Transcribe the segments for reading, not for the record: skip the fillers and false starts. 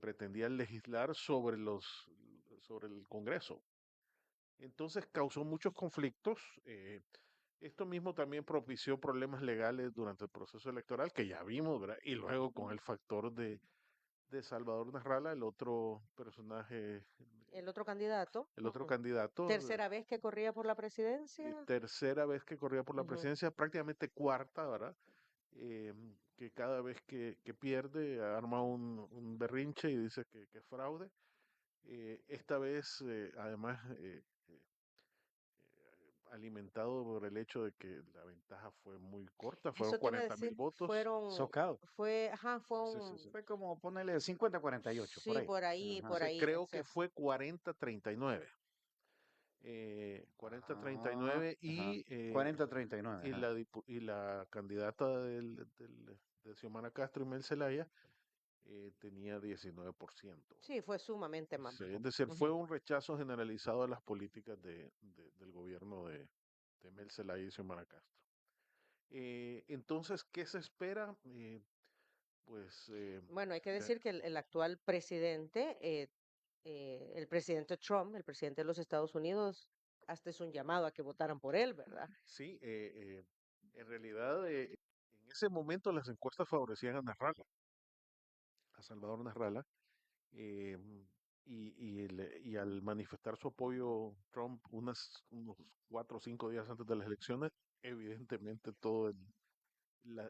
pretendía legislar sobre el Congreso. Entonces causó muchos conflictos. Esto mismo también propició problemas legales durante el proceso electoral que ya vimos, ¿verdad? Y luego con el factor de Salvador Narrala, el otro personaje, El otro candidato. el otro candidato, Tercera vez que corría por la presidencia. tercera vez que corría por la Ujú. presidencia, prácticamente cuarta, ¿verdad? Que cada vez que pierde arma un berrinche y dice que es fraude. Esta vez, además, alimentado por el hecho de que la ventaja fue muy corta, fueron Eso te iba a 40.000 decir, votos. Socado. fue Sí, sí, sí. un, Fue como ponerle 50-48, por sí, ahí. Ajá. por Entonces ahí, creo que exacto. fue 40-39. Ah, 40-39 ajá. 40-39, y ajá. y la candidata de Xiomara Castro y Mel Zelaya tenía 19%. Sí, fue sumamente más Sí, es bajo. decir, fue Ujú. un rechazo generalizado a las políticas del gobierno de Mel Zelaya y Xiomara Castro. Entonces, ¿qué se espera? Pues Bueno, hay que ga- decir que el actual presidente, el presidente Trump, el presidente de los Estados Unidos, hasta es un llamado a que votaran por él, ¿verdad? sí, en realidad en ese momento las encuestas favorecían a Narrala, a Salvador Narrala, eh, y al manifestar su apoyo Trump unos 4 o 5 días antes de las elecciones, evidentemente todo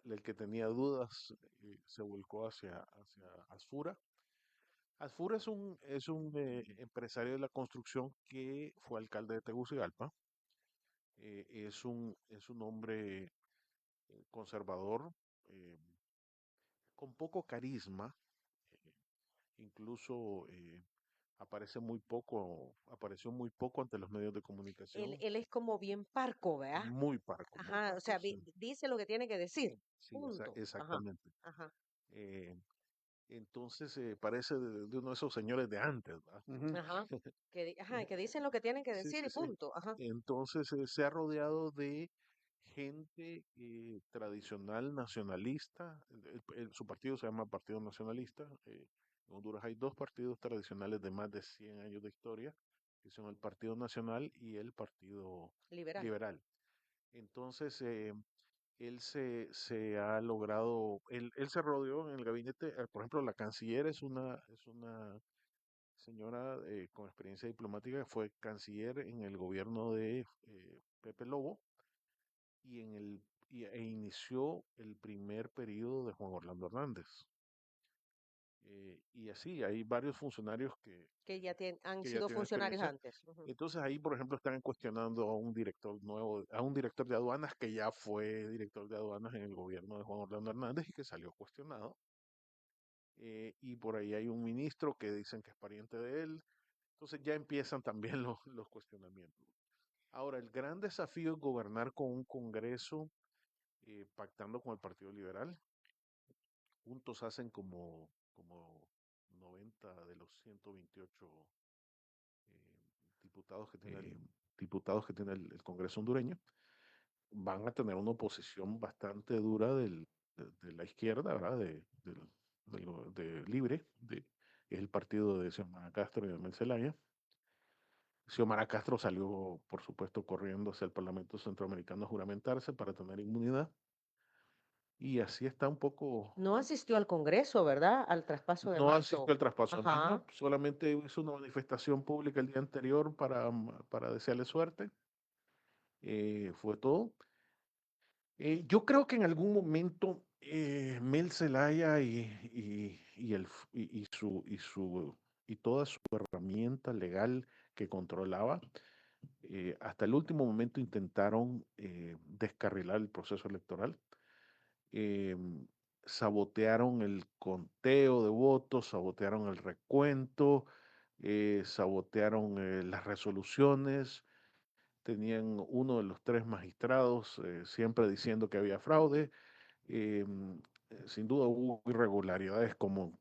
el que tenía dudas se volcó hacia Asfura. Asfura es un empresario de la construcción que fue alcalde de Tegucigalpa. Es un hombre conservador, eh, con poco carisma, eh, incluso apareció muy poco ante los medios de Él, comunicación, él es como bien parco, ¿verdad? muy parco, muy Ajá, o parco, sea, sí, dice lo que tiene que decir, sí, punto. Ajá, exactamente. ajá. Eh, entonces parece de uno de esos señores de antes, ¿verdad? Ujú. Ajá, que dicen lo que tienen que Sí, decir sí, y sí. punto. Ajá. Entonces se ha rodeado de gente tradicional nacionalista. Su partido se llama Partido Nacionalista. En Honduras hay dos partidos tradicionales de más de 100 años de historia, que son el Partido Nacional y el Partido Liberal. Liberal. Entonces, él se ha logrado, él se rodeó en el gabinete, por ejemplo, la canciller es una señora con experiencia diplomática que fue canciller en el gobierno de Pepe Lobo e inició el primer periodo de Juan Orlando Hernández. Y así, hay varios funcionarios Que ya han que ya sido tienen funcionarios experiencia. antes. Ujú. Entonces ahí, por ejemplo, están cuestionando a un director nuevo, a un director de aduanas que ya fue director de aduanas en el gobierno de Juan Orlando Hernández y que salió cuestionado. Y por ahí hay un ministro que dicen que es pariente de él. Entonces ya empiezan también los cuestionamientos. Ahora, el gran desafío es gobernar con un Congreso pactando con el Partido Liberal. Juntos hacen como 90 de los 128 diputados que tiene el Congreso hondureño. Van a tener una oposición bastante dura de la izquierda, ¿verdad? De Libre, es el partido de Xiomara Castro y de Mel Zelaya. Xiomara Castro salió, por supuesto, corriendo hacia el Parlamento Centroamericano a juramentarse para tener inmunidad. Y así está un poco. No asistió al Congreso, ¿verdad? Al traspaso de No asistió mando. al traspaso de Ajá. mando, solamente hizo una manifestación pública el día anterior para desearle suerte. Fue todo. Yo creo que en algún momento Mel Zelaya y toda su herramienta legal que controlaba, hasta el último momento intentaron descarrilar el proceso electoral. em, Sabotearon el conteo de votos, sabotearon el recuento, sabotearon las resoluciones. Tenían uno de los tres magistrados siempre diciendo que había fraude. em, Sin duda hubo irregularidades como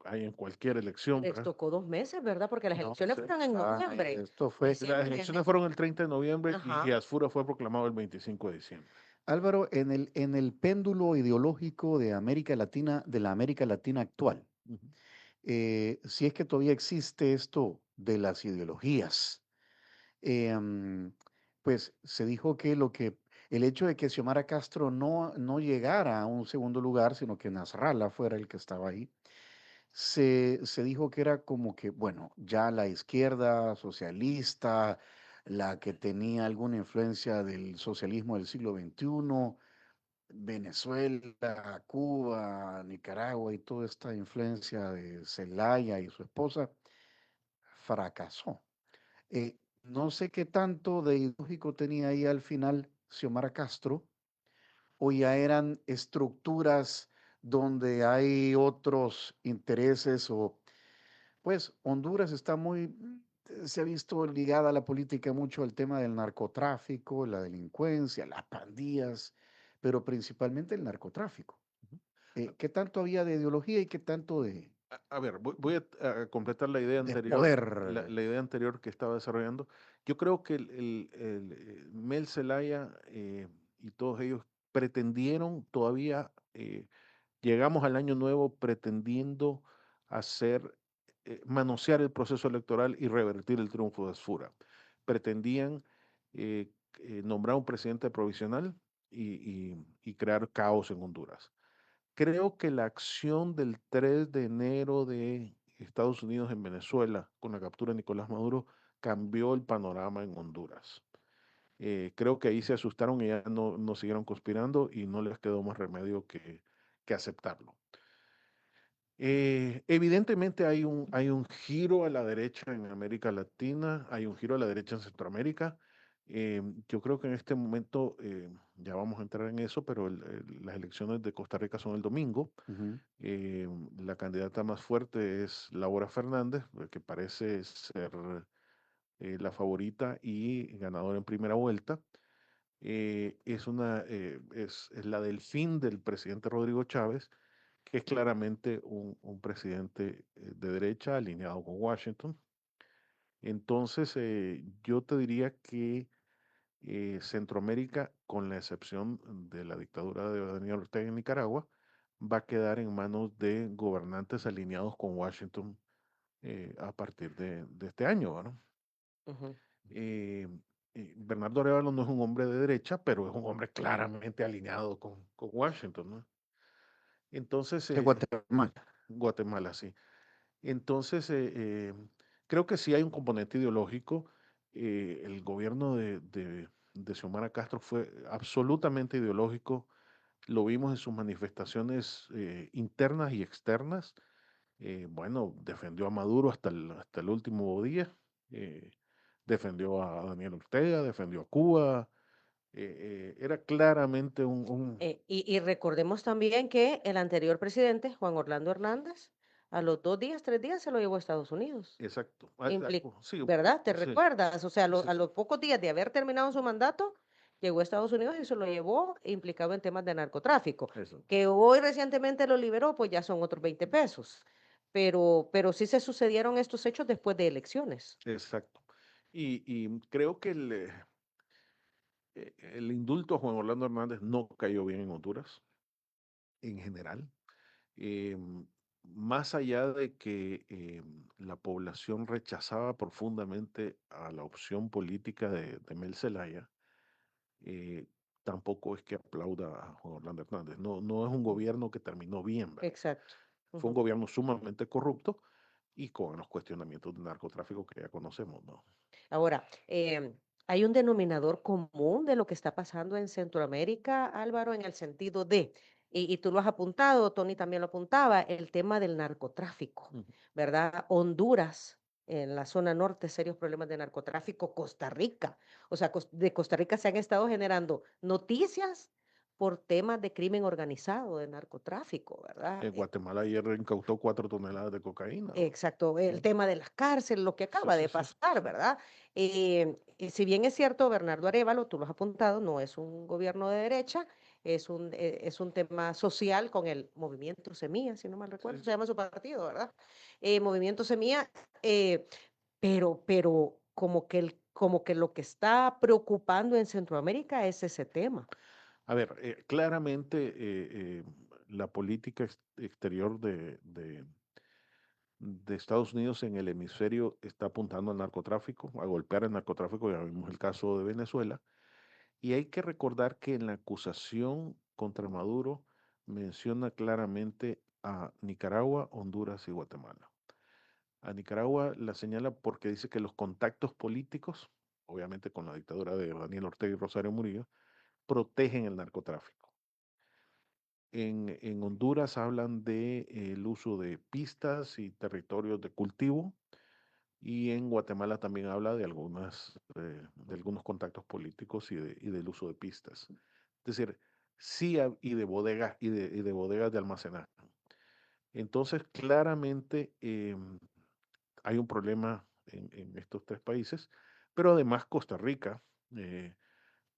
hay en cualquier elección, Les ¿verdad? tocó 2 meses, ¿verdad? Porque las No elecciones sé. fueron en noviembre. Esto fue, Las Diciembre, elecciones enero. fueron el 30 de noviembre y Ajá. Asfura fue proclamado el 25 de diciembre. Álvaro, en el péndulo ideológico de América Latina, de la América Latina actual, Ujú. si es que todavía existe esto de las ideologías. Pues se dijo que el hecho de que Xiomara Castro no llegara a un segundo lugar, sino que Nasrallah fuera el que estaba ahí, se dijo que era como que, bueno, ya la izquierda socialista, la que tenía alguna influencia del socialismo del siglo XXI, Venezuela, Cuba, Nicaragua y toda esta influencia de Zelaya y su esposa, fracasó. No sé qué tanto de ideológico tenía ahí al final Xiomara Castro, o ya eran estructuras donde hay otros intereses, o pues Honduras está se ha visto ligada a la política mucho al tema del narcotráfico, la delincuencia, las pandillas, pero principalmente el narcotráfico. ¿Qué tanto había de ideología y qué tanto A ver, voy a completar la idea de anterior, poder? la idea anterior que estaba desarrollando. Yo creo que Mel Zelaya y todos ellos pretendieron todavía, llegamos al año nuevo pretendiendo hacer, manosear el proceso electoral y revertir el triunfo de Asfura. Pretendían nombrar un presidente provisional y crear caos en Honduras. Creo que la acción del 3 de enero de Estados Unidos en Venezuela con la captura de Nicolás Maduro cambió el panorama en Honduras. Creo que ahí se asustaron y ya no siguieron conspirando y no les quedó más remedio que aceptarlo. Evidentemente hay un giro a la derecha en América Latina, hay un giro a la derecha en Centroamérica. Yo creo que en este momento, ya vamos a entrar en eso, pero las elecciones de Costa Rica son el domingo. Ujú. La candidata más fuerte es Laura Fernández, que parece ser la favorita y ganadora en primera vuelta. Es la del fin del presidente Rodrigo Chávez, que es claramente un presidente de derecha alineado con Washington. Entonces, yo te diría que Centroamérica, con la excepción de la dictadura de Daniel Ortega en Nicaragua, va a quedar en manos de gobernantes alineados con Washington a partir de este año, ¿no? Ujú. Eh, Bernardo Arevalo no es un hombre de derecha, pero es un hombre claramente alineado con Washington, ¿no? Entonces, De Guatemala. Guatemala, sí. Entonces, creo que sí hay un componente ideológico. El gobierno de Xiomara Castro fue absolutamente ideológico. Lo vimos en sus manifestaciones internas y externas. Bueno, defendió a Maduro hasta el último día. eh, Defendió a Daniel Ortega, defendió a Cuba. Era claramente Y recordemos también que el anterior presidente, Juan Orlando Hernández, a los 2 días, 3 días se lo llevó a Estados Unidos. Exacto. Sí, ¿Verdad? ¿Te sí, recuerdas? O sea, sí, a sí. los pocos días de haber terminado su mandato, llegó a Estados Unidos y se lo llevó implicado en temas de narcotráfico. Eso. Que hoy recientemente lo liberó, pues ya son otros 20 pesos. Pero sí se sucedieron estos hechos después de elecciones. Exacto. Y creo que el indulto a Juan Orlando Hernández no cayó bien en Honduras, en general. Em, Más allá de que la población rechazaba profundamente a la opción política de Mel Zelaya, eh, tampoco es que aplauda a Juan Orlando Hernández. No es un gobierno que terminó bien, ¿verdad? Exacto. Fue un Ujú. gobierno sumamente corrupto y con los cuestionamientos de narcotráfico que ya conocemos, ¿no? Ahora, hay un denominador común de lo que está pasando en Centroamérica, Álvaro, en el sentido de, y tú lo has apuntado, Tony también lo apuntaba, el tema del narcotráfico, Ujú. ¿verdad? Honduras, en la zona norte, serios problemas de narcotráfico, Costa Rica, o sea, de Costa Rica se han estado generando noticias por temas de crimen organizado, de narcotráfico, ¿verdad? Guatemala ayer incautó 4 toneladas de cocaína, ¿no? Exacto, el Sí, tema de las cárceles, lo que sí, acaba sí, de sí. pasar, ¿verdad? Y si bien es cierto, Bernardo Arévalo, tú lo has apuntado, no es un gobierno de derecha, es un tema social con el Movimiento Semilla, si no mal recuerdo, Sí. se llama su partido, ¿verdad? Movimiento Semilla, pero como que lo que está preocupando en Centroamérica es ese tema. A ver, claramente la política exterior de Estados Unidos en el hemisferio está apuntando al narcotráfico, a golpear el narcotráfico. Ya vimos el caso de Venezuela. Y hay que recordar que en la acusación contra Maduro menciona claramente a Nicaragua, Honduras y Guatemala. A Nicaragua la señala porque dice que los contactos políticos, obviamente con la dictadura de Daniel Ortega y Rosario Murillo, protegen el narcotráfico. En Honduras hablan de el uso de pistas y territorios de cultivo, y en Guatemala también habla de de algunos contactos políticos y del uso de pistas. Es decir, sí, y de bodegas y de bodegas de almacenaje. Entonces, claramente hay un problema en estos tres países, pero además Costa Rica, eh,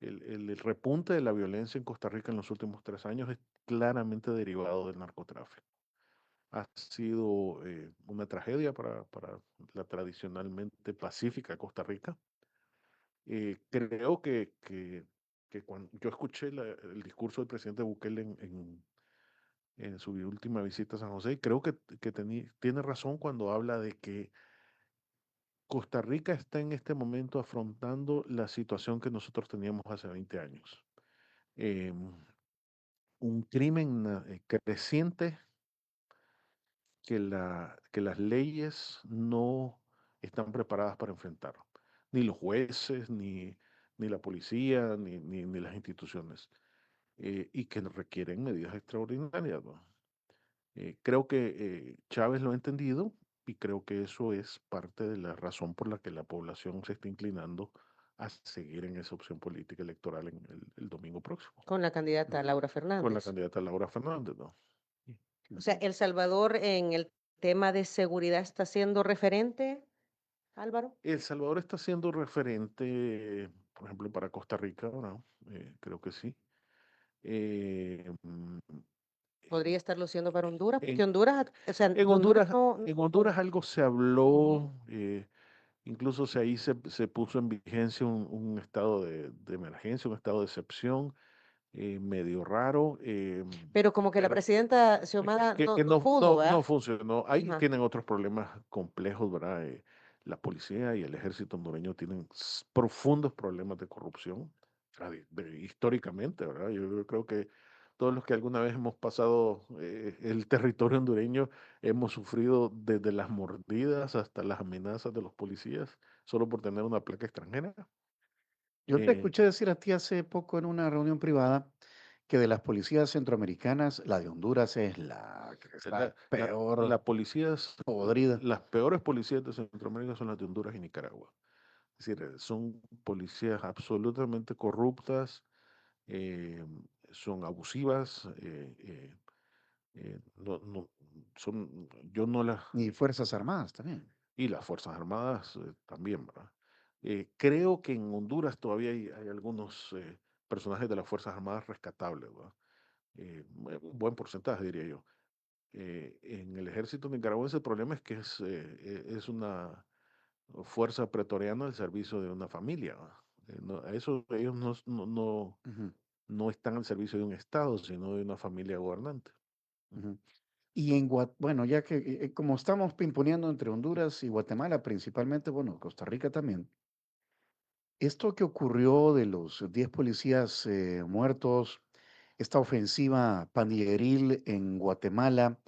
el repunte de la violencia en Costa Rica en los últimos 3 años es claramente derivado del narcotráfico. Ha sido una tragedia para la tradicionalmente pacífica Costa Rica. Creo que cuando yo escuché el discurso del presidente Bukele en su última visita a San José, y creo que tiene razón cuando habla de que Costa Rica está en este momento afrontando la situación que nosotros teníamos hace 20 años. Em, un crimen creciente que las leyes no están preparadas para enfrentar, ni los jueces, ni la policía, ni las instituciones, y que requieren medidas extraordinarias, ¿no? Creo que Chávez lo ha entendido y creo que eso es parte de la razón por la que la población se está inclinando a seguir en esa opción política electoral en el domingo próximo, con la candidata Laura con la Fernández. candidata Laura Fernández, ¿no? O sea, El Salvador en el tema de seguridad está siendo referente, Álvaro. El Salvador está siendo referente, por ejemplo, para Costa Rica, ¿no? Creo que sí. Eh, mm, Podría estarlo siendo para Honduras, porque en, Honduras, o sea, Honduras no, en no- Honduras algo se habló, incluso ahí se puso en vigencia un estado de emergencia, un estado de excepción, medio raro, pero como que la pero presidenta Xiomara que no pudo, no ¿verdad? funcionó. Ahí Ajá. tienen otros problemas complejos, ¿verdad? La policía y el ejército hondureño tienen profundos problemas de corrupción, históricamente, ¿verdad? Yo creo que todos los que alguna vez hemos pasado el territorio hondureño hemos sufrido desde las mordidas hasta las amenazas de los policías, solo por tener una placa extranjera. Yo te Eh, escuché decir a ti hace poco en una reunión privada que de las policías centroamericanas, la de Honduras es la que está la, la, peor la policías, podrida. las peores policías de Centroamérica son las de Honduras y Nicaragua. Es decir, son policías absolutamente corruptas, eh, son abusivas, yo no las, Y Fuerzas Armadas también. y las Fuerzas Armadas también, ¿verdad? Creo que en Honduras todavía hay algunos personajes de las Fuerzas Armadas rescatables, ¿verdad? Un buen porcentaje, diría yo. En el ejército nicaragüense el problema es que es una fuerza pretoriana al servicio de una familia, ¿va? Ellos Ujú, no están al servicio de un Estado, sino de una familia gobernante. ujú. Y bueno, ya que como estamos pimponeando entre Honduras y Guatemala principalmente, bueno, Costa Rica también, esto que ocurrió de los 10 policías muertos, esta ofensiva pandilleril en Guatemala,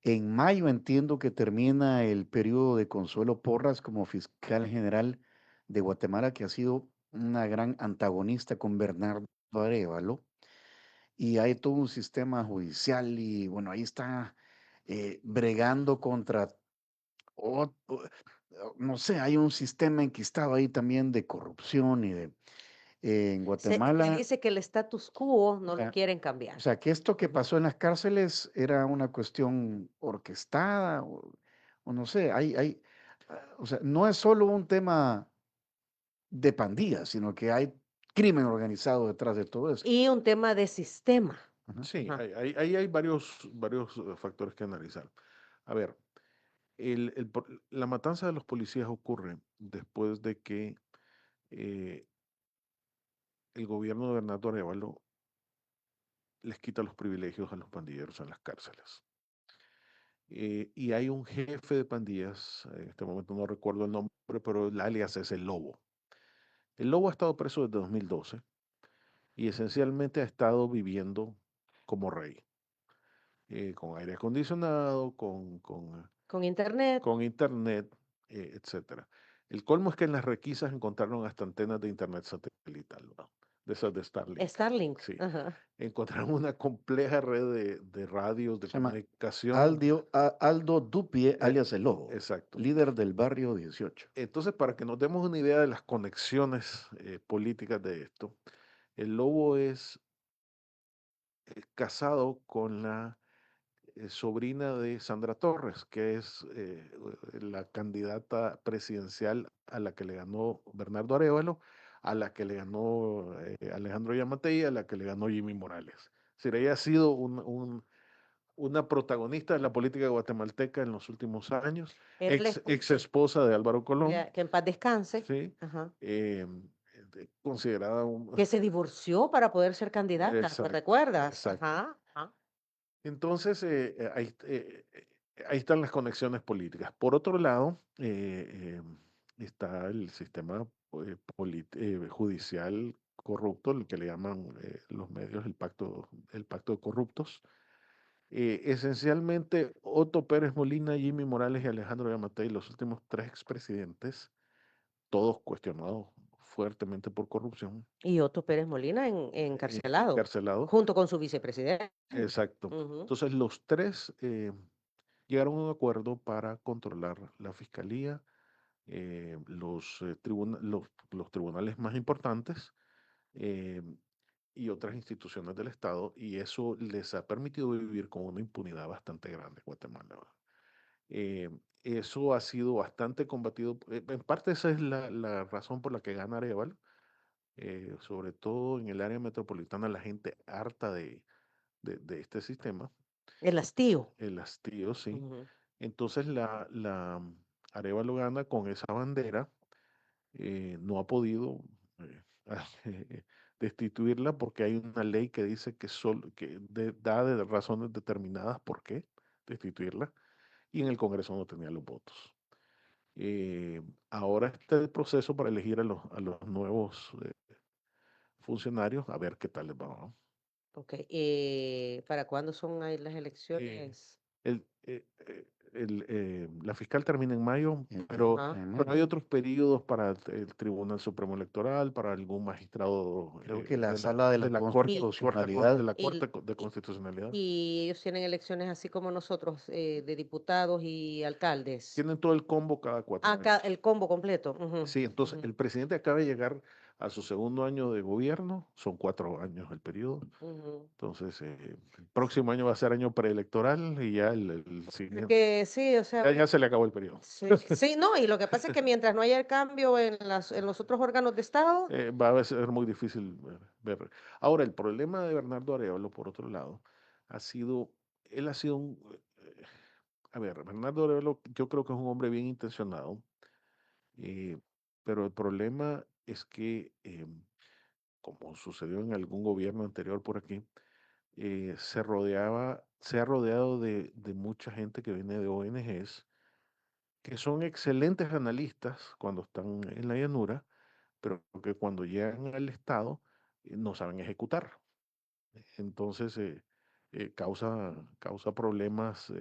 en mayo entiendo que termina el periodo de Consuelo Porras como fiscal general de Guatemala, que ha sido una gran antagonista con Bernardo Arévalo, y hay todo un sistema judicial y bueno, ahí está bregando contra, no sé, hay un sistema enquistado ahí también de corrupción y de en Se Guatemala. dice que el status quo O no lo sea, quieren o cambiar. sea, que esto que Ujú. pasó en las cárceles era una cuestión orquestada o no sé, o sea, no es solo un tema de pandillas, sino que hay crimen organizado detrás de todo esto. Y un tema de sistema. Ajá. Sí, Ajá. hay varios factores que analizar. A ver, la matanza de los policías ocurre después de que eh, el gobierno de Bernardo Arévalo les quita los privilegios a los pandilleros en las cárceles. y hay un jefe de pandillas, en este momento no recuerdo el nombre, pero el alias es el Lobo. El Lobo ha estado preso desde 2012 y esencialmente ha estado viviendo como rey, con aire acondicionado, Con internet, con internet, etcétera. El colmo es que en las requisas encontraron hasta antenas de internet satelital, ¿no? De esas de Starlink. Starlink. Sí. Ajá. Encontraron una compleja red de radios, de Se llama comunicación. Aldo Dupie, alias El Lobo, Exacto. líder del barrio 18. Entonces, para que nos demos una idea de las conexiones políticas de esto, el Lobo es casado con la sobrina de Sandra Torres, que es la candidata presidencial a la que le ganó Bernardo Arévalo, a la que le ganó Alejandro Yamatei, a la que le ganó Jimmy Morales. Es decir, ella ha sido una protagonista de la política guatemalteca en los últimos años, Era la ex esposa. esposa de Álvaro Colón, Que en paz descanse. ¿sí? Ajá. Eh, considerada Que se divorció para poder ser candidata, ¿te Exacto, recuerdas? exacto. Ajá. Ajá. Entonces, ahí están las conexiones políticas. Por otro lado, está el sistema judicial corrupto, el que le llaman los medios el pacto de corruptos. Esencialmente, Otto Pérez Molina, Jimmy Morales y Alejandro Yamatei, los últimos tres expresidentes, todos cuestionados fuertemente por corrupción, Y Otto Pérez Molina encarcelado, encarcelados. junto con su vicepresidente. Exacto. Ujú. Entonces, los tres llegaron a un acuerdo para controlar la fiscalía, los tribunales más importantes eh, y otras instituciones del Estado, y eso les ha permitido vivir con una impunidad bastante grande en Guatemala. ¿Verdad? Eh, Eso ha sido bastante combatido. En parte esa es la razón por la que gana Arevalo, sobre todo en el área metropolitana, la gente harta de este sistema, El hastío. el hastío, sí. Ujú. Entonces Arévalo gana con esa bandera, no ha podido eh, destituirla porque hay una ley que dice que, da de razones determinadas por qué destituirla y en el Congreso no tenía los votos. Ahora está el proceso para elegir a los nuevos funcionarios, a ver qué tal les va. ¿No? Ok. ¿Para cuándo son ahí las Eh, elecciones? el, la fiscal termina en mayo, pero, Ajá. pero hay otros periodos para el Tribunal Supremo Electoral, para algún magistrado Creo que la de la, sala de de la la Y, de constitucionalidad. la y, Corte de y, Constitucionalidad. y ellos tienen elecciones así como nosotros, de diputados y alcaldes. Tienen todo el combo cada 4 años. El combo completo. Ujú, Sí, entonces ujú, el presidente acaba de llegar a su segundo año de gobierno, son 4 años el periodo. ujú. Entonces, el próximo año va a ser año preelectoral y ya el siguiente, Porque sí, o sea, ya se le acabó el periodo. sí, sí, no, y lo que pasa es que mientras no haya el cambio en los otros órganos de Estado, Va a ser muy difícil ver. Ahora, el problema de Bernardo Arevalo, por otro lado, ha sido, él ha sido a ver, Bernardo Arevalo yo creo que es un hombre bien intencionado, eh, pero el problema es que, como sucedió en algún gobierno anterior por aquí, se ha rodeado de mucha gente que viene de ONGs, que son excelentes analistas cuando están en la llanura, pero que cuando llegan al Estado no saben ejecutar. Entonces causa problemas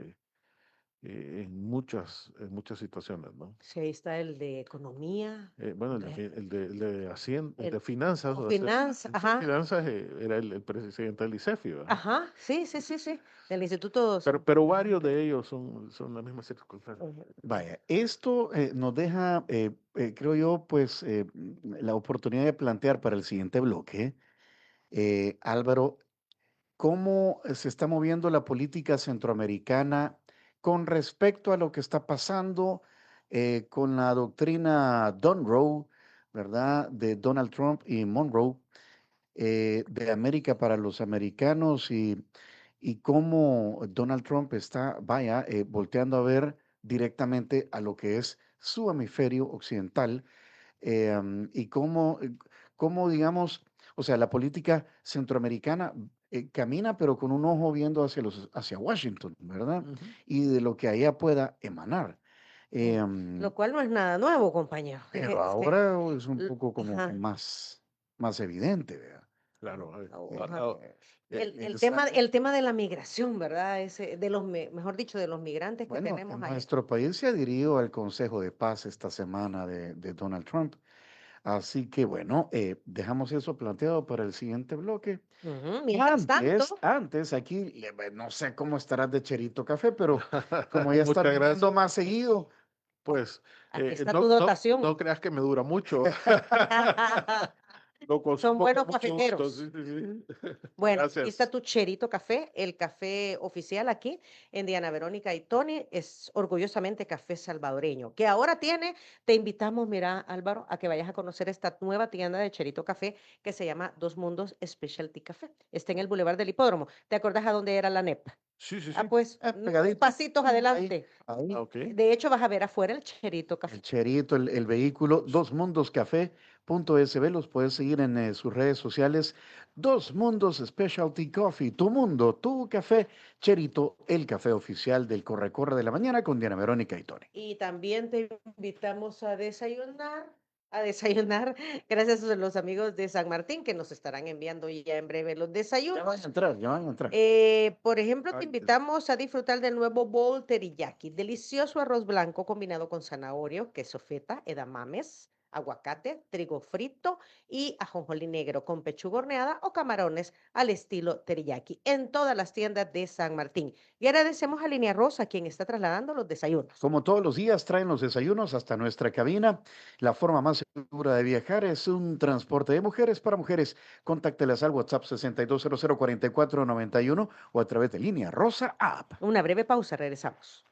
en muchas situaciones, ¿no? sí, ahí está el de economía, Bueno, el de Hacienda, el de finanzas, o finanzas, ajá, finanzas era el presidente del ICEFI, ¿verdad? ajá, sí, sí, sí, sí, del Instituto. Pero varios de ellos son la misma circunstancia. Ujú. Vaya, esto nos deja, creo yo, pues la oportunidad de plantear para el siguiente bloque, Álvaro, cómo se está moviendo la política centroamericana con respecto a lo que está pasando con la doctrina Monroe, ¿verdad? De Donald Trump y Monroe, de América para los americanos y cómo Donald Trump está, vaya, volteando a ver directamente a lo que es su hemisferio occidental y cómo, digamos, o sea, la política centroamericana camina pero con un ojo viendo hacia Washington, ¿verdad? Ujú. Y de lo que allá pueda emanar. Lo cual no es nada nuevo, compañero. Pero ahora es un L- poco como que ajá. más evidente, ¿verdad? Claro. Ahora, Esa- el tema de la migración, ¿verdad? De los, mejor dicho, de los migrantes que bueno, tenemos en allá. nuestro país se adhirió al Consejo de Paz esta semana de Donald Trump. Así que bueno, dejamos eso planteado para el siguiente bloque. Ujú. Mientras tanto, Antes aquí, no sé cómo estarás de Cherito Café, pero como ya estás Muchas viniendo gracias. más seguido, Pues aquí está no, tu dotación. no creas que me dura mucho. Lo Son consumo buenos con mucho gusto. cafeteros. Sí, sí, sí. Bueno, aquí Gracias. está tu Cherito Café, el café oficial aquí en Diana Verónica y Tony, es orgullosamente café salvadoreño, que ahora te invitamos, mira Álvaro, a que vayas a conocer esta nueva tienda de Cherito Café que se llama Dos Mundos Specialty Café. Está en el Boulevard del Hipódromo. ¿Te acordás a dónde era la NEP? Sí, sí, Ah, sí. pues, unos pegadito, pasitos ahí, adelante. ahí. Ok. De hecho, vas a ver afuera el Cherito El Café. Cherito, el vehículo, Dos Mundos Café.sb, los puedes seguir en sus redes sociales. Dos Mundos Specialty Coffee, tu mundo, tu café. Cherito, el café oficial del Corre Corre de la Mañana con Diana Verónica y Tony. Y también te invitamos a desayunar, gracias a los amigos de San Martín que nos estarán enviando ya en breve los Ya desayunos. van a entrar, ya van a entrar. Por ejemplo, te Ay, invitamos a disfrutar del nuevo bowl teriyaki, delicioso arroz blanco combinado con zanahoria, queso feta, edamames, aguacate, trigo frito y ajonjolí negro con pechuga horneada o camarones al estilo teriyaki en todas las tiendas de San Martín. Y agradecemos a Línea Rosa, quien está trasladando los desayunos. Como todos los días, traen los desayunos hasta nuestra cabina. La forma más segura de viajar es un transporte de mujeres para mujeres. Contáctelas al WhatsApp 62004491 o a través de Línea Rosa App. Una breve pausa, regresamos.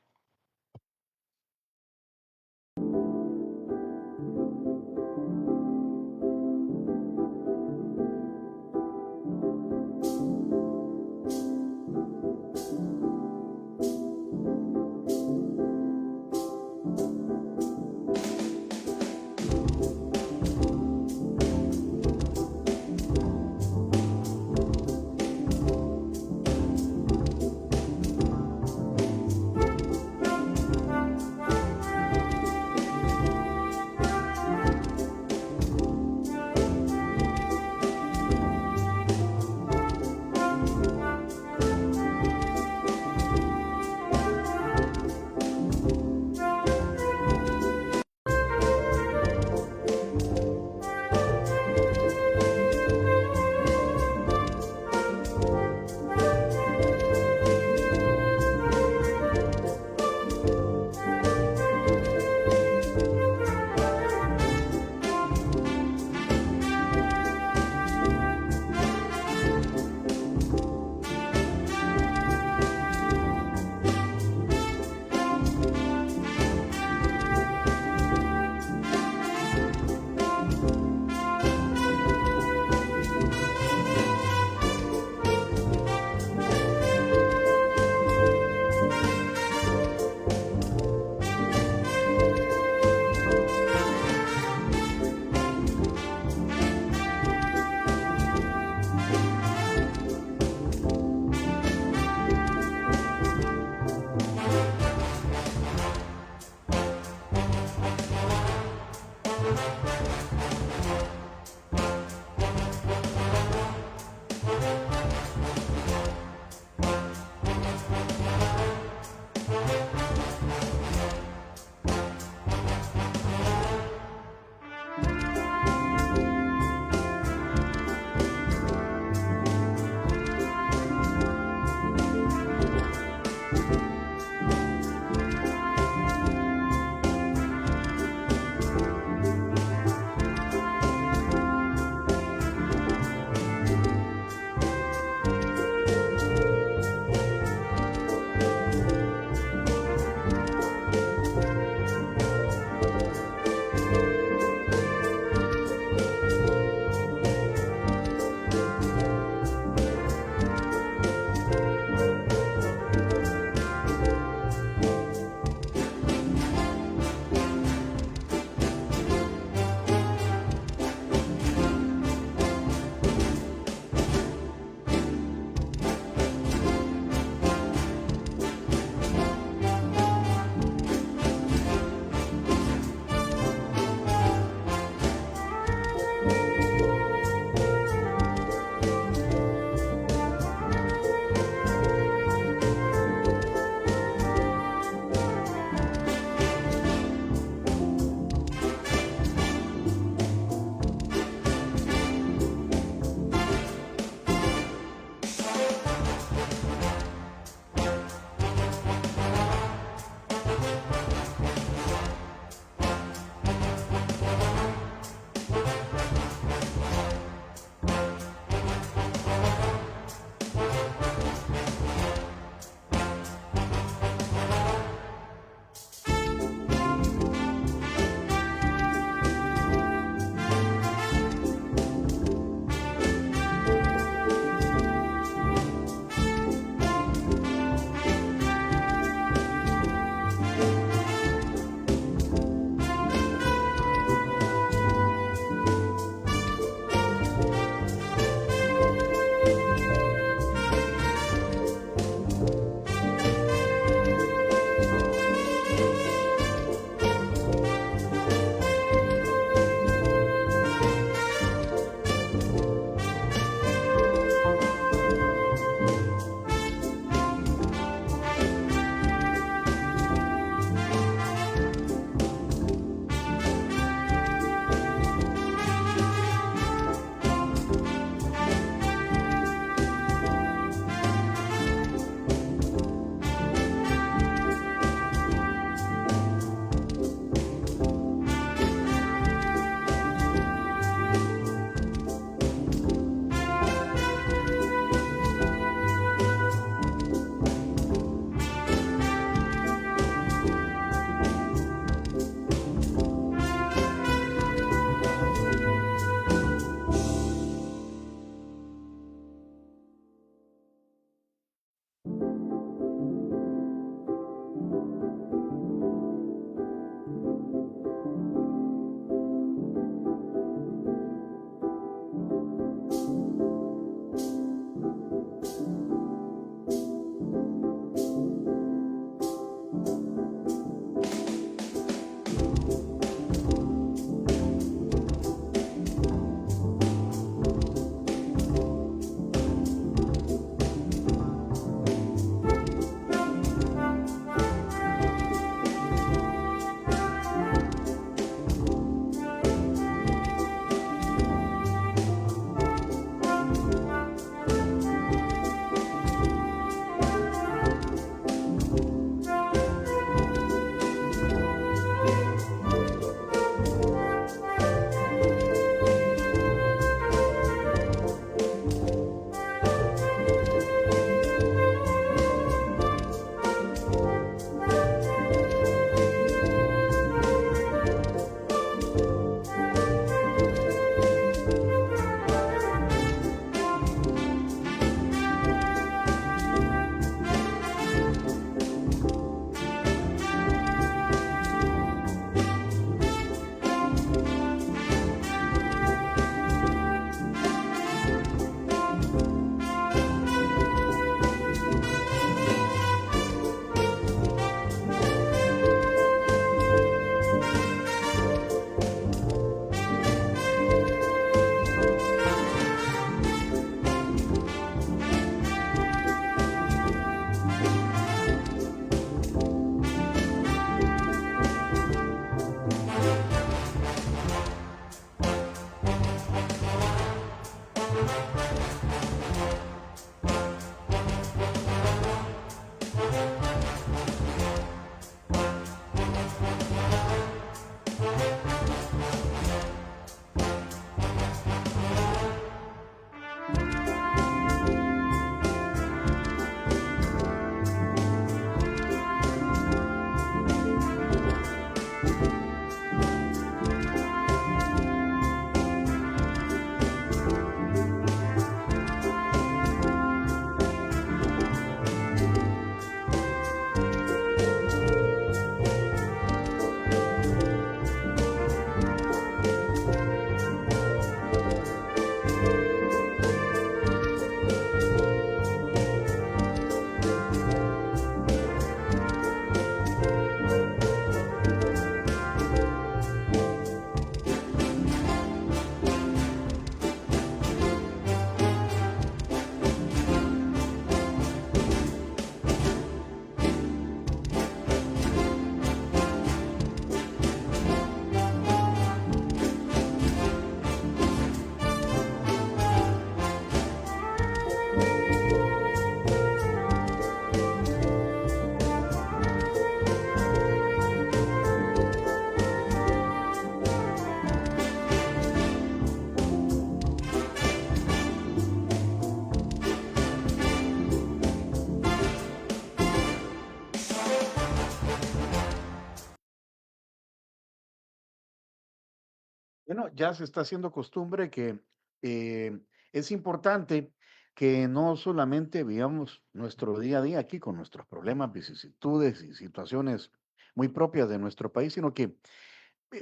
Bueno, ya se está haciendo costumbre que eh, es importante que no solamente vivamos nuestro día a día aquí con nuestros problemas, vicisitudes y situaciones muy propias de nuestro país, sino que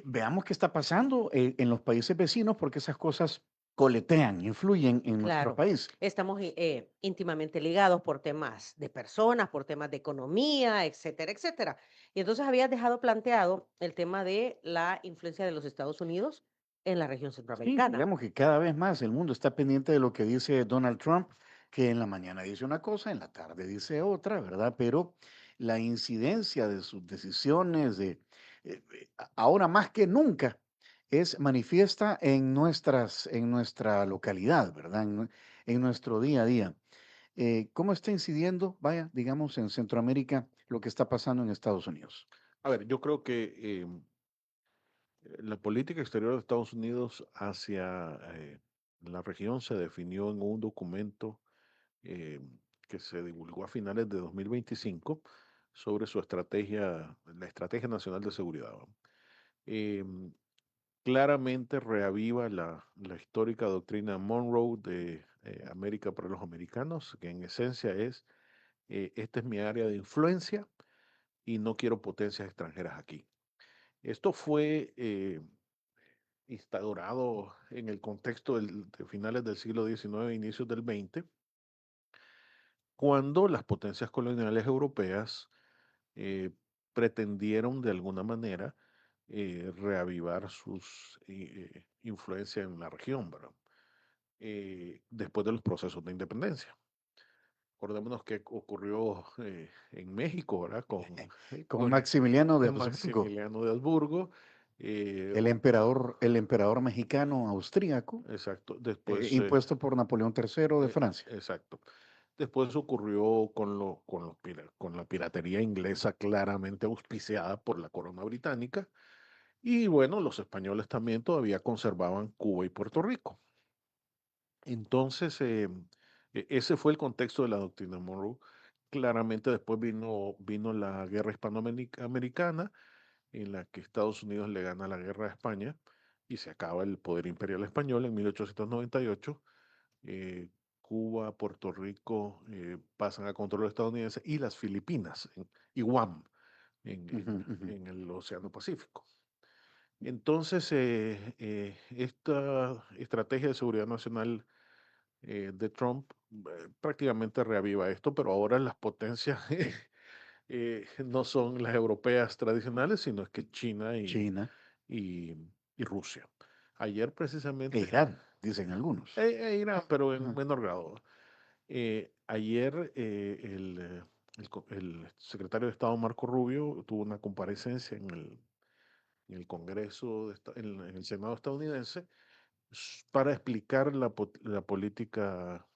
veamos qué está pasando en los países vecinos, porque esas cosas coletean, influyen en nuestro Claro, país. estamos íntimamente ligados por temas de personas, por temas de economía, etcétera, etcétera. Y entonces habías dejado planteado el tema de la influencia de los Estados Unidos en la región Sí, centroamericana. digamos que cada vez más el mundo está pendiente de lo que dice Donald Trump, que en la mañana dice una cosa, en la tarde dice otra, ¿verdad? Pero la incidencia de sus decisiones, ahora más que nunca, es manifiesta en nuestra localidad, ¿verdad? En nuestro día a día. ¿Cómo está incidiendo, vaya, digamos, en Centroamérica lo que está pasando en Estados Unidos? A ver, yo creo que la política exterior de Estados Unidos hacia la región se definió en un documento eh, que se divulgó a finales de 2025 sobre su estrategia, la Estrategia Nacional de Seguridad. ¿Va? Em, Claramente reaviva la histórica doctrina Monroe de América para los americanos, que en esencia es, esta es mi área de influencia y no quiero potencias extranjeras aquí. Esto fue instaurado en el contexto de finales del siglo XIX, inicios del XX, cuando las potencias coloniales europeas eh, pretendieron de alguna manera reavivar sus influencias en la región, ¿verdad? Después de los procesos de independencia. Acordémonos que ocurrió en México, ¿verdad? Con Con Maximiliano de Habsburgo. Maximiliano de Habsburgo. eh, o- El emperador mexicano austríaco, exacto. Después, impuesto por Napoleón III de Francia. exacto. Después ocurrió con la piratería inglesa claramente auspiciada por la corona británica. Y bueno, los españoles también todavía conservaban Cuba y Puerto Rico. Entonces, ese fue el contexto de la doctrina Monroe. Claramente después vino la guerra hispanoamericana, en la que Estados Unidos le gana la guerra a España y se acaba el poder imperial español en 1898. eh, Cuba, Puerto Rico pasan a control estadounidense y las Filipinas y Guam en, Ujú, en- ujú. en el Océano Pacífico. Entonces, esta estrategia de seguridad nacional de Trump prácticamente reaviva esto, pero ahora las potencias no son las europeas tradicionales, sino es que China China y, y Rusia. Ayer e precisamente, Irán, dicen algunos. Irán, pero en Ajá. menor grado. Ayer el secretario de Estado Marco Rubio tuvo una comparecencia en el Congreso, en el Senado estadounidense, para explicar la política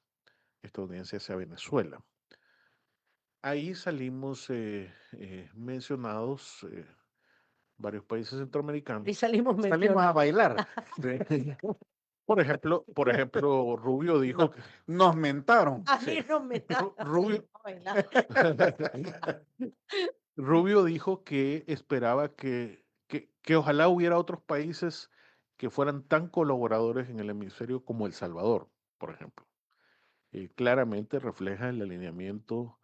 estadounidense hacia Venezuela. Ahí salimos mencionados varios países Y centroamericanos. salimos Salimos a mencionados. bailar. Por ejemplo, Rubio dijo No, que nos mentaron. sí, Así no me da, Rubio, salimos a bailar. Rubio dijo que esperaba que ojalá hubiera otros países que fueran tan colaboradores en el hemisferio como El Salvador, por ejemplo. Claramente refleja el alineamiento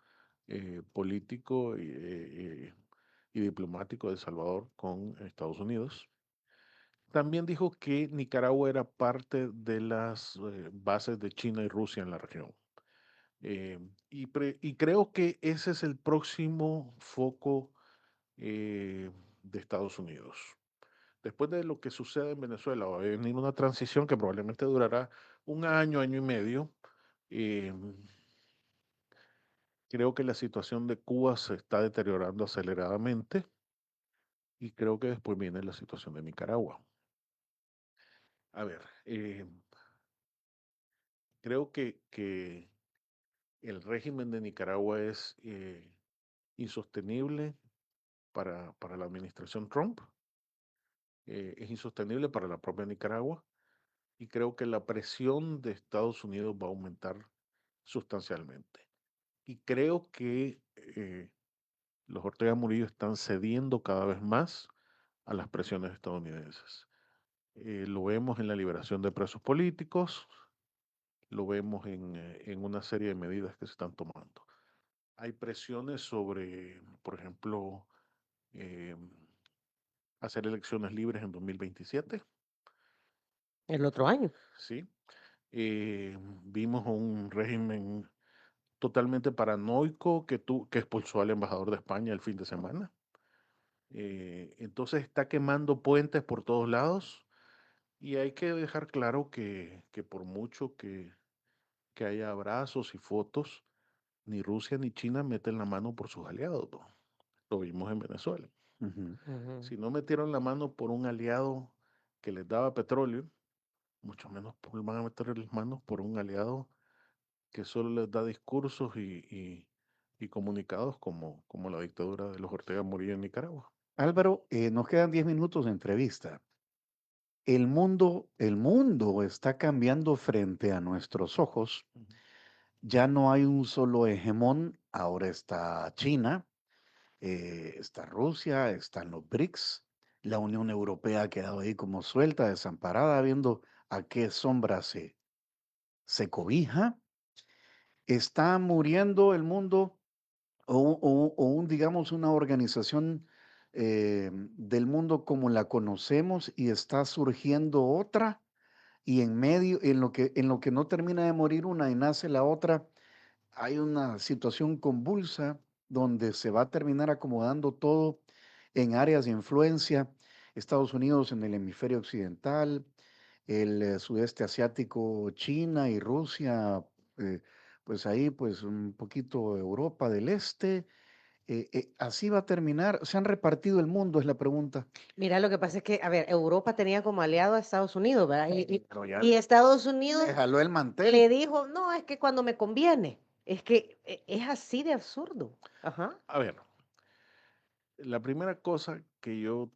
político y diplomático de El Salvador con Estados Unidos. También dijo que Nicaragua era parte de las bases de China y Rusia en la región. Y creo que ese es el próximo foco de Estados Unidos. Después de lo que sucede en Venezuela, va a venir una transición que probablemente durará un año, año y medio. Eh, Creo que la situación de Cuba se está deteriorando aceleradamente y creo que después viene la situación de Nicaragua. A ver, creo que el régimen de Nicaragua es insostenible para la administración Trump, es insostenible para la propia Nicaragua y creo que la presión de Estados Unidos va a aumentar sustancialmente. Y creo que los Ortega Murillo están cediendo cada vez más a las presiones estadounidenses. Lo vemos en la liberación de presos políticos, lo vemos en una serie de medidas que se están tomando. Hay presiones sobre, por ejemplo, eh, hacer elecciones libres en 2027, El otro año. ¿sí? Vimos un régimen totalmente paranoico que expulsó al embajador de España el fin de semana. Entonces está quemando puentes por todos lados y hay que dejar claro que por mucho que haya abrazos y fotos, ni Rusia ni China meten la mano por sus aliados, ¿no? Lo vimos en Venezuela. Ujú. Ujú. Si no metieron la mano por un aliado que les daba petróleo, mucho menos van a meter las manos por un aliado que solo les da discursos y comunicados como la dictadura de los Ortega Murillo en Nicaragua. Álvaro, nos quedan 10 minutos de entrevista. El mundo está cambiando frente a nuestros ojos. Ujú. Ya no hay un solo hegemón, ahora está China, está Rusia, están los BRICS, la Unión Europea ha quedado ahí como suelta, desamparada, viendo a qué sombra se cobija. Está muriendo el mundo digamos, una organización del mundo como la conocemos y está surgiendo otra y en medio, en lo que no termina de morir una y nace la otra, hay una situación convulsa donde se va a terminar acomodando todo en áreas de influencia. Estados Unidos en el hemisferio occidental, el sudeste asiático, China y Rusia, eh, pues ahí pues un poquito Europa del Este. Así va a terminar. ¿Se han repartido el mundo? Es la pregunta. Mira, lo que pasa es que, a ver, Europa tenía como aliado a Estados Unidos, ¿verdad? Pero ya Y Estados Unidos le jaló el le mantel. dijo, no, es que cuando me conviene, es que es así de absurdo. Ajá. A ver, la primera cosa que yo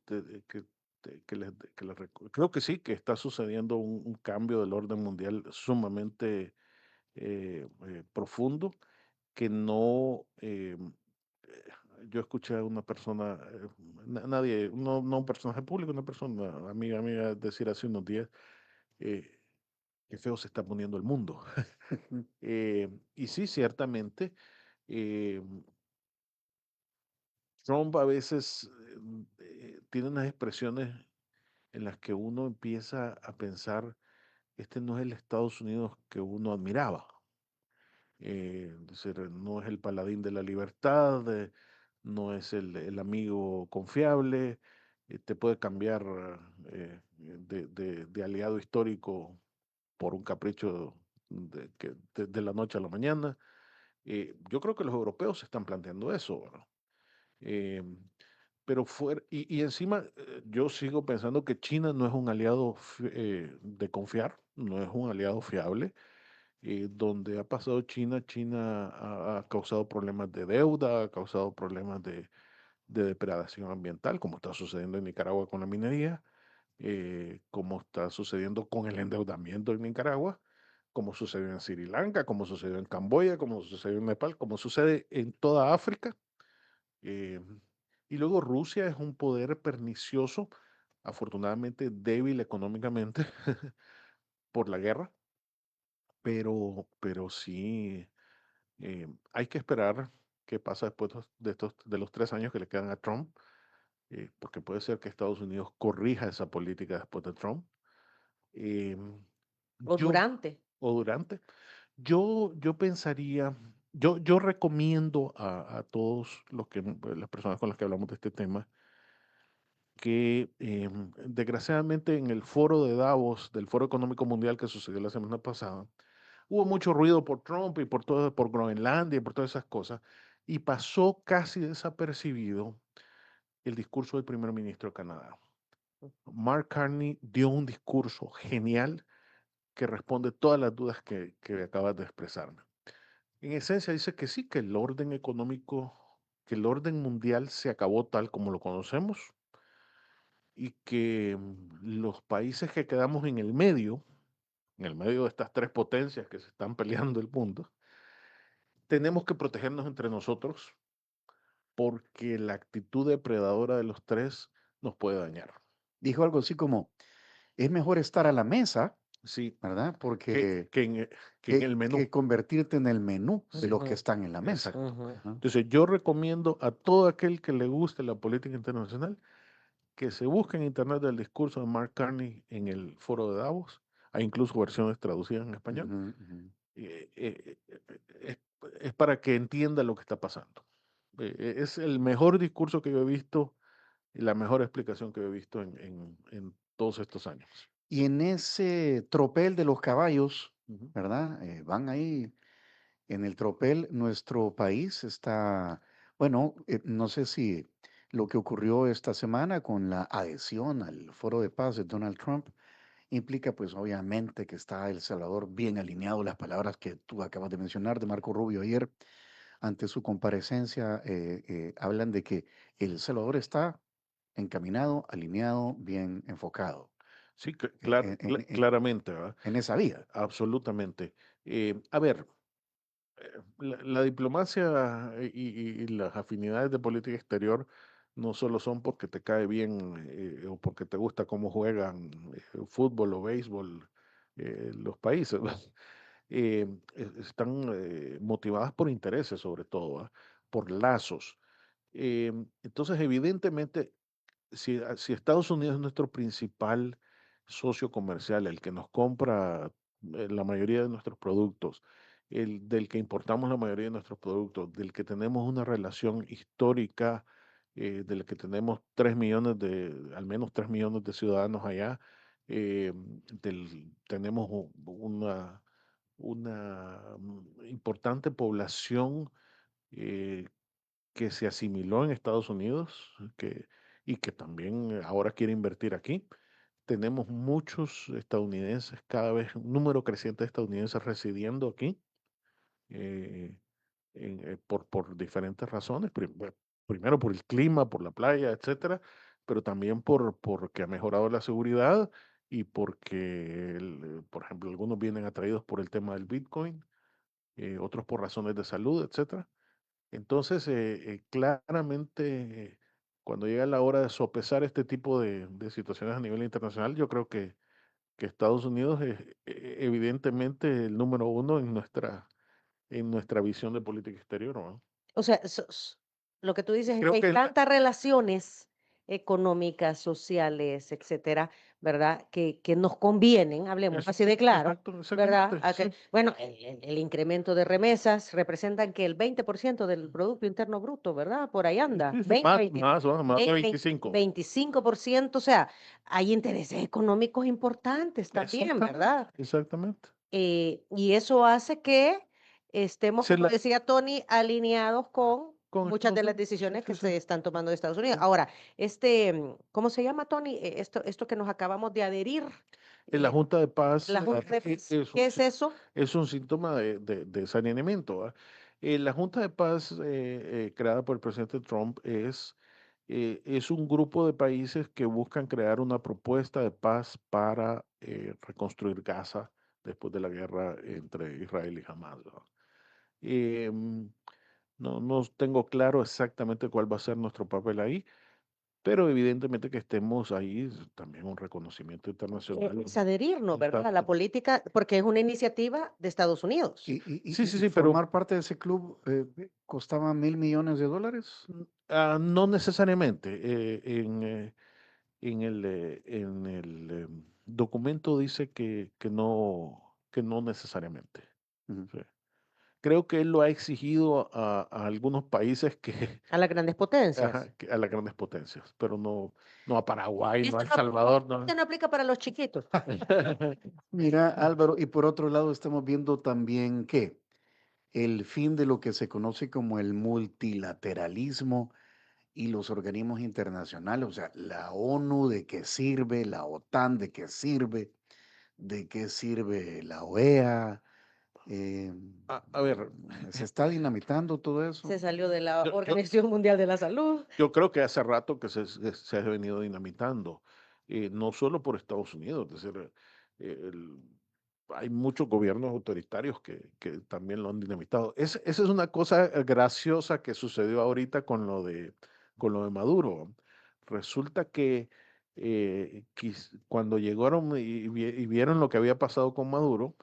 creo que sí, que está sucediendo un cambio del orden mundial sumamente profundo, que no, yo escuché a una persona, nadie, no un personaje público, una persona, amiga mía, decir hace unos días, eh, qué feo se está poniendo el mundo. Y sí, ciertamente, eh, Trump a veces tiene unas expresiones en las que uno empieza a pensar, este no es el Estados Unidos que uno admiraba. Es decir, no es el paladín de la libertad, no es el amigo confiable, te puede cambiar de aliado histórico por un capricho de la noche a la mañana. Yo creo que los europeos se están planteando eso, ¿verdad? Eh, pero y encima yo sigo pensando que China no es un aliado de confiar, no es un aliado fiable. Donde ha pasado China, China ha causado problemas de deuda, ha causado problemas de depredación ambiental, como está sucediendo en Nicaragua con la minería, como está sucediendo con el endeudamiento en Nicaragua, como sucedió en Sri Lanka, como sucedió en Camboya, como sucedió en Nepal, como sucede en toda África. eh, y luego Rusia es un poder pernicioso, afortunadamente débil económicamente por la guerra, pero sí hay que esperar qué pasa después de los 3 años que le quedan a Trump, porque puede ser que Estados Unidos corrija esa política después de Trump. Em, O yo, durante. o durante, yo pensaría, yo recomiendo a todos las personas con las que hablamos de este tema, que desgraciadamente en el foro de Davos, del Foro Económico Mundial que sucedió la semana pasada, hubo mucho ruido por Trump y por Groenlandia y por todas esas cosas, y pasó casi desapercibido el discurso del primer ministro de Canadá. Mark Carney dio un discurso genial que responde todas las dudas que acabas de expresarme. En esencia dice que sí, que el orden económico, que el orden mundial se acabó tal como lo conocemos y que los países que quedamos en el medio de estas tres potencias que se están peleando el mundo, tenemos que protegernos entre nosotros porque la actitud depredadora de los tres nos puede dañar. Dijo algo así como, es mejor estar a la mesa, Sí, ¿verdad? que, Porque que en, que en el menú. que convertirte en el menú de Sí, los que Ujú, están en la mesa. exacto. ujú. Ajá. Entonces, yo recomiendo a todo aquel que le guste la política internacional que se busque en internet el discurso de Mark Carney en el foro de Davos. Hay incluso versiones traducidas en español. Ujú, ujú. Es, es para que entienda lo que está pasando. Es el mejor discurso que yo he visto y la mejor explicación que he visto en todos estos años. Y en ese tropel de los caballos, Ujú. ¿verdad? Van ahí en el tropel. Nuestro país está, bueno, no sé si lo que ocurrió esta semana con la adhesión al Foro de Paz de Donald Trump implica, pues obviamente que está El Salvador bien alineado. Las palabras que tú acabas de mencionar de Marco Rubio ayer ante su comparecencia hablan de que El Salvador está encaminado, alineado, bien enfocado Sí, en, claramente, ¿verdad? en esa vía. Absolutamente. A ver, la diplomacia y las afinidades de política exterior no solo son porque te cae bien o porque te gusta cómo juegan fútbol o béisbol los países, ¿verdad? Están motivadas por intereses sobre todo, ¿verdad? Por lazos. Entonces, evidentemente, si Estados Unidos es nuestro principal socio comercial, el que nos compra la mayoría de nuestros productos, el del que importamos la mayoría de nuestros productos, del que tenemos una relación histórica, del que tenemos 3 millones al menos 3 millones de ciudadanos allá, tenemos una importante población eh, que se asimiló en Estados Unidos y que también ahora quiere invertir aquí. Tenemos muchos estadounidenses, cada vez un número creciente de estadounidenses residiendo aquí eh, por diferentes razones. Primero por el clima, por la playa, etcétera, pero también porque ha mejorado la seguridad y porque, por ejemplo, algunos vienen atraídos por el tema del Bitcoin, otros por razones de salud, etcétera. Entonces, claramente, cuando llega la hora de sopesar este tipo de situaciones a nivel internacional, yo creo que Estados Unidos es evidentemente el número uno en nuestra visión de política exterior, ¿no? O sea, lo que tú dices es que Creo hay que tantas relaciones económicas, sociales, etcétera, ¿verdad? Que nos convienen, hablemos así de claro, exacto, ¿verdad? exactamente, A sí, que, bueno, el incremento de remesas representan que el 20% del Producto Interno Bruto, ¿verdad? Por ahí anda, sí, sí, 20, 20, más de 20, 25. 25%, o sea, hay intereses económicos importantes también, Exactamente, ¿verdad? exactamente. Y eso hace que estemos, Se como la, decía Tony, alineados con con muchas Estados de las Unidos, sí, decisiones sí, que sí, se están tomando de Estados Unidos. sí. Ahora, ¿cómo se llama, Tony? Esto que nos acabamos de adherir, En la eh, Junta de Paz la Junta de Paz, es, ¿qué es eso? es un síntoma de saneamiento, ¿va? La Junta de Paz creada por el presidente Trump es un grupo de países que buscan crear una propuesta de paz para reconstruir Gaza después de la guerra entre Israel y Hamas, ¿va? Em, no tengo claro exactamente cuál va a ser nuestro papel ahí, pero evidentemente que estemos ahí es también un reconocimiento internacional. Es adherirnos, ¿verdad? A la Exacto. política, porque es una iniciativa de Estados Unidos. Sí, sí, Y sí, pero formar parte de ese club costaba $1.000 millones. no necesariamente. En el documento dice que no necesariamente. Ujú. Sí. Creo que él lo ha exigido a algunos países que, A las grandes potencias. ajá, a las grandes potencias, pero no a Paraguay, no a Esto El no, Salvador, esto no. no aplica para los chiquitos. Mira, Álvaro, y por otro lado estamos viendo también que el fin de lo que se conoce como el multilateralismo y los organismos internacionales, o sea, la ONU de qué sirve, la OTAN de qué sirve la OEA, eh, A ver, se está dinamitando todo Se eso. salió de la yo, yo, Organización Mundial de la Salud. Yo creo que hace rato que se ha venido dinamitando, no solo por Estados Unidos, es decir, el- hay muchos gobiernos autoritarios que también lo han dinamitado. Esa es una cosa graciosa que sucedió ahorita con lo de Maduro. Resulta que cuando llegaron y vieron lo que había pasado con Maduro,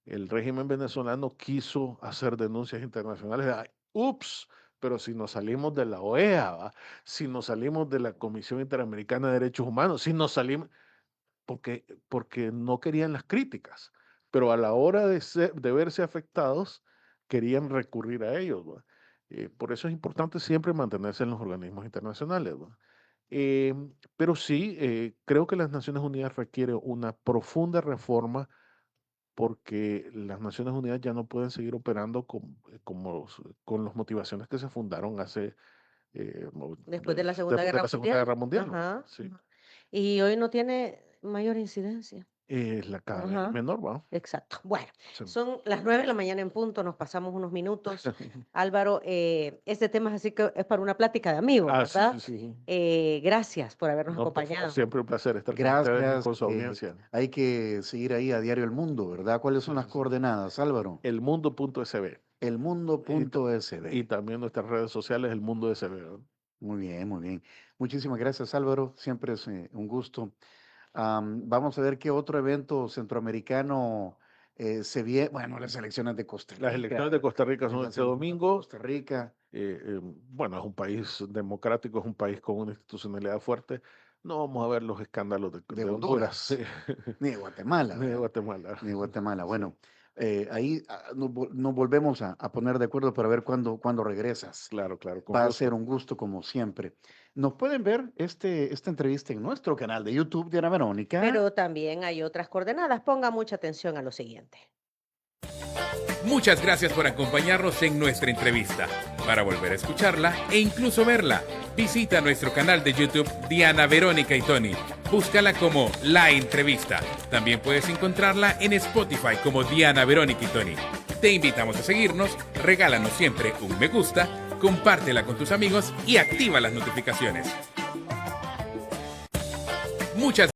el régimen venezolano quiso hacer denuncias internacionales. Ay, ups, pero si nos salimos de la OEA, ¿va? Si nos salimos de la Comisión Interamericana de Derechos Humanos, si nos salimos, porque no querían las críticas, pero a la hora de verse afectados, querían recurrir a ellos, ¿va? Por eso es importante siempre mantenerse en los organismos internacionales, ¿va? Pero sí, creo que las Naciones Unidas requiere una profunda reforma porque las Naciones Unidas ya no pueden seguir operando con las motivaciones que se fundaron hace Después de la después Segunda de Guerra la Segunda Mundial. Guerra Mundial, ¿no? Ajá, Sí. ajá. Y hoy no tiene mayor incidencia. Cada vez Ajá. menor, ¿va? Exacto. Bueno, Sí. son las 9 de la mañana en punto, nos pasamos unos minutos. Álvaro, este tema es así que es para una plática de amigos, Ah, sí, ¿verdad? sí, sí. Gracias por habernos No, por favor, acompañado. siempre un placer estar con ustedes y Gracias. con su audiencia. Hay que seguir ahí a Diario El Mundo, ¿verdad? ¿Cuáles son Sí, las sí, sí. coordenadas, Álvaro? Elmundo.sb. Y Elmundo.sb. también nuestras redes sociales, El Mundo SB, ¿verdad? Muy bien, muy bien. Muchísimas gracias, Álvaro. Siempre es un gusto. Vamos a ver qué otro evento centroamericano se viene. Bueno, las elecciones de Costa Las Rica. elecciones de Costa Rica son Las este elecciones de domingo. Costa Rica. Bueno, es un país democrático, es un país con una institucionalidad fuerte. No vamos a ver los escándalos de Honduras, Ni de Guatemala. ni de ¿verdad? Guatemala. Ni de Guatemala. Sí. Bueno, ahí nos volvemos a poner de acuerdo para ver cuándo regresas. Claro, con Va a gusto. ser un gusto como siempre. Nos pueden ver esta entrevista en nuestro canal de YouTube, Diana Verónica. Pero también hay otras coordenadas. Ponga mucha atención a lo siguiente. Muchas gracias por acompañarnos en nuestra entrevista. Para volver a escucharla e incluso verla, visita nuestro canal de YouTube Diana Verónica y Tony. Búscala como La Entrevista. También puedes encontrarla en Spotify como Diana Verónica y Tony. Te invitamos a seguirnos, regálanos siempre un me gusta, compártela con tus amigos y activa las notificaciones. Muchas